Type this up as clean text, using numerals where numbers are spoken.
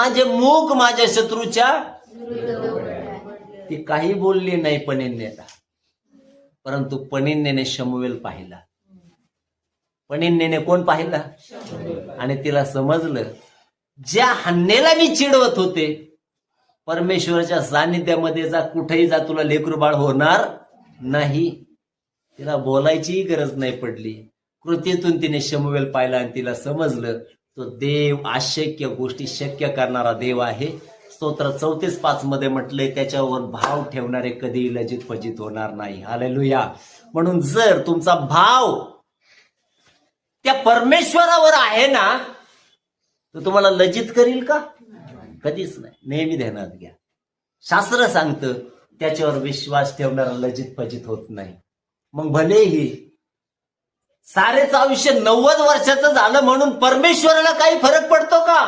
माझे मूक माझ्या शत्रूच्या ती काही बोलली नाही पनिन्नेला, परंतु पनिन्नेने शमूएल पाहिला. पनिन्नेने कोण पाहिला? आणि तिला समजलं ज्या हन्नेला मी चिडवत होते, परमेश्वराच्या सानिध्यामध्ये जा, कुठेही जा, तुला लेकरू बाळ होणार नाही. तिला बोलायचीही गरज नाही पडली. कृतीतून तिने शमूएल पाहिला आणि तिला समजलं तो देव अशक्य गोष्टी शक्य करणारा देव आहे. स्तोत्र 34:5 मध्ये म्हटलंय, त्याच्यावर भाव ठेवणारे कधी लज्जित फजित होणार नाही. हालेलुया. म्हणून जर तुमचा भाव त्या परमेश्वरावर आहे ना, तर तुम्हाला लज्जित करील का? कधीच नाही. नेहमी ध्यानात घ्या, शास्त्र सांगतं त्याच्यावर विश्वास ठेवणारा लज्जित फजित होत नाही. मग भलेही सारेच आयुष्य 90 वर्षाचं झालं म्हणून परमेश्वराला काही फरक पडतो का?